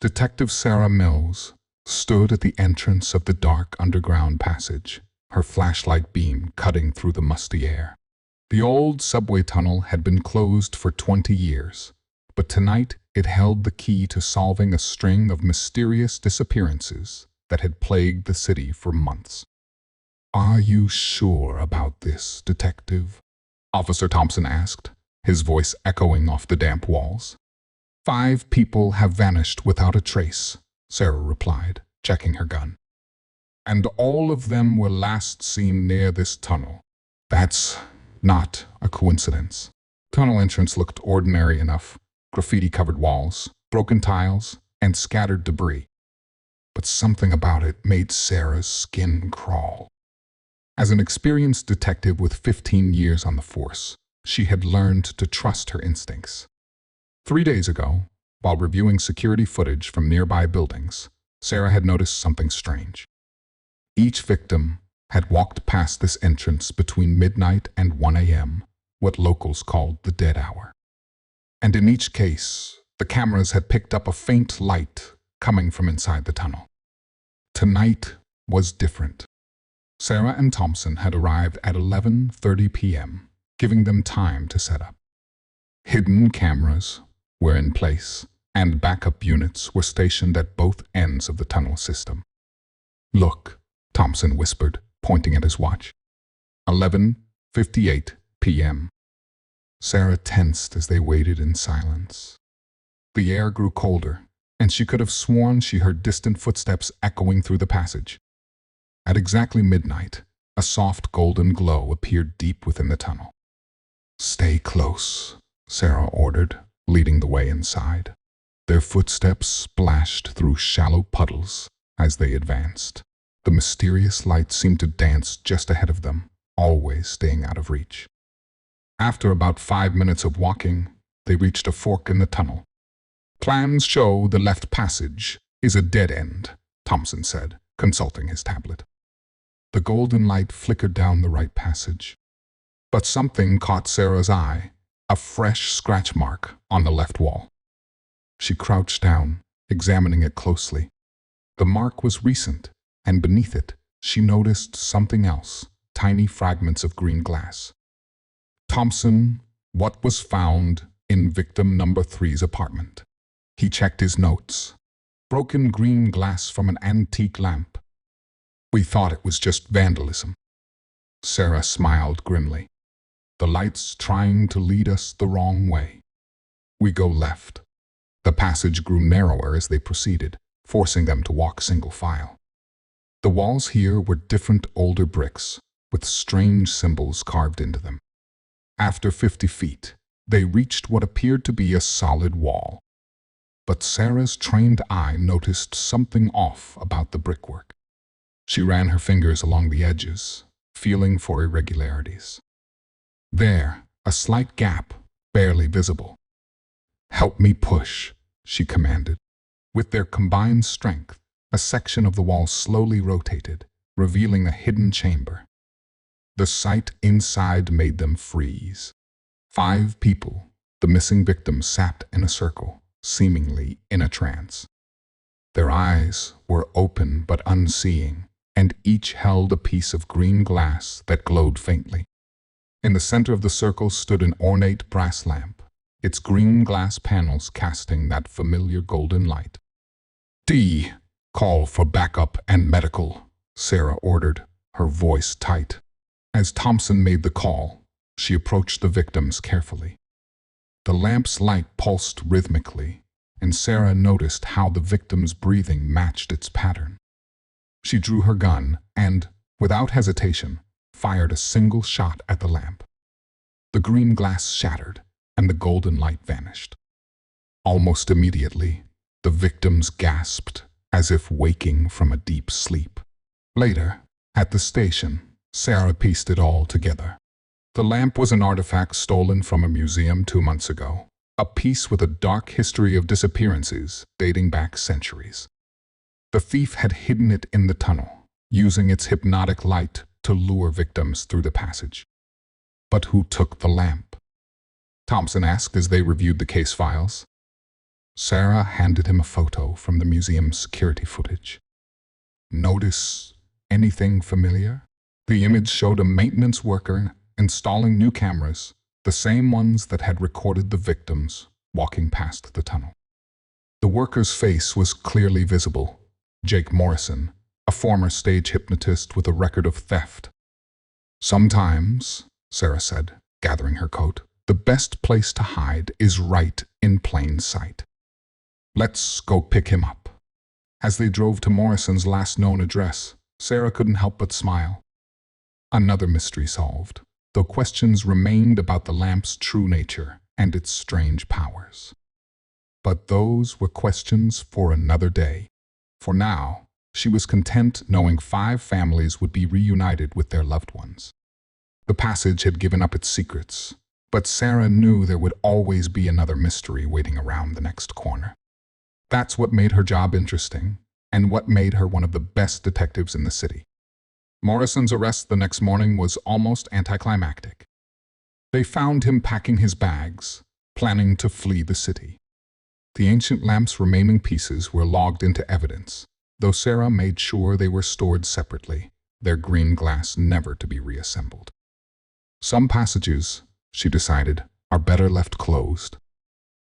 Detective Sarah Mills stood at the entrance of the dark underground passage, her flashlight beam cutting through the musty air. The old subway tunnel had been closed for 20 years, but tonight it held the key to solving a string of mysterious disappearances that had plagued the city for months. "Are you sure about this, Detective?" Officer Thompson asked, his voice echoing off the damp walls. "5 people have vanished without a trace," Sarah replied, checking her gun. "And all of them were last seen near this tunnel. That's not a coincidence." Tunnel entrance looked ordinary enough: graffiti-covered walls, broken tiles, and scattered debris. But something about it made Sarah's skin crawl. As an experienced detective with 15 years on the force, she had learned to trust her instincts. 3 days ago, while reviewing security footage from nearby buildings, Sarah had noticed something strange. Each victim had walked past this entrance between midnight and 1 a.m., what locals called the dead hour. And in each case, the cameras had picked up a faint light coming from inside the tunnel. Tonight was different. Sarah and Thompson had arrived at 11:30 p.m., giving them time to set up. Hidden cameras were in place, and backup units were stationed at both ends of the tunnel system. "Look," Thompson whispered, pointing at his watch. 11:58 p.m. Sarah tensed as they waited in silence. The air grew colder, and she could have sworn she heard distant footsteps echoing through the passage. At exactly midnight, a soft golden glow appeared deep within the tunnel. "Stay close," Sarah ordered, leading the way inside. Their footsteps splashed through shallow puddles as they advanced. The mysterious light seemed to dance just ahead of them, always staying out of reach. After about 5 minutes of walking, they reached a fork in the tunnel. "Plans show the left passage is a dead end," Thompson said, consulting his tablet. The golden light flickered down the right passage. But something caught Sarah's eye: a fresh scratch mark on the left wall. She crouched down, examining it closely. The mark was recent, and beneath it, she noticed something else: tiny fragments of green glass. "Thompson, what was found in victim number 3's apartment?" He checked his notes. "Broken green glass from an antique lamp. We thought it was just vandalism." Sarah smiled grimly. "The light's trying to lead us the wrong way." "We go left." The passage grew narrower as they proceeded, forcing them to walk single file. The walls here were different older bricks, with strange symbols carved into them. After 50 feet, they reached what appeared to be a solid wall. But Sarah's trained eye noticed something off about the brickwork. She ran her fingers along the edges, feeling for irregularities. There, a slight gap, barely visible. "Help me push," she commanded. With their combined strength, a section of the wall slowly rotated, revealing a hidden chamber. The sight inside made them freeze. 5 people, the missing victims, sat in a circle, seemingly in a trance. Their eyes were open but unseeing, and each held a piece of green glass that glowed faintly. In the center of the circle stood an ornate brass lamp, its green glass panels casting that familiar golden light. "D, call for backup and medical," Sarah ordered, her voice tight. As Thompson made the call, she approached the victims carefully. The lamp's light pulsed rhythmically, and Sarah noticed how the victim's breathing matched its pattern. She drew her gun and, without hesitation, fired a single shot at the lamp. The green glass shattered, and the golden light vanished. Almost immediately, the victims gasped, as if waking from a deep sleep. Later, at the station, Sarah pieced it all together. The lamp was an artifact stolen from a museum 2 months ago, a piece with a dark history of disappearances dating back centuries. The thief had hidden it in the tunnel, using its hypnotic light to lure victims through the passage. But who took the lamp? Thompson asked as they reviewed the case files. Sarah handed him a photo from the museum's security footage. Notice anything familiar? The image showed a maintenance worker installing new cameras, the same ones that had recorded the victims walking past the tunnel. The worker's face was clearly visible. Jake Morrison, a former stage hypnotist with a record of theft. Sometimes, Sarah said, gathering her coat, the best place to hide is right in plain sight. Let's go pick him up. As they drove to Morrison's last known address, Sarah couldn't help but smile. Another mystery solved, though questions remained about the lamp's true nature and its strange powers. But those were questions for another day. For now, she was content knowing 5 families would be reunited with their loved ones. The passage had given up its secrets, but Sarah knew there would always be another mystery waiting around the next corner. That's what made her job interesting, and what made her one of the best detectives in the city. Morrison's arrest the next morning was almost anticlimactic. They found him packing his bags, planning to flee the city. The ancient lamp's remaining pieces were logged into evidence, though Sarah made sure they were stored separately, their green glass never to be reassembled. Some passages, she decided, are better left closed.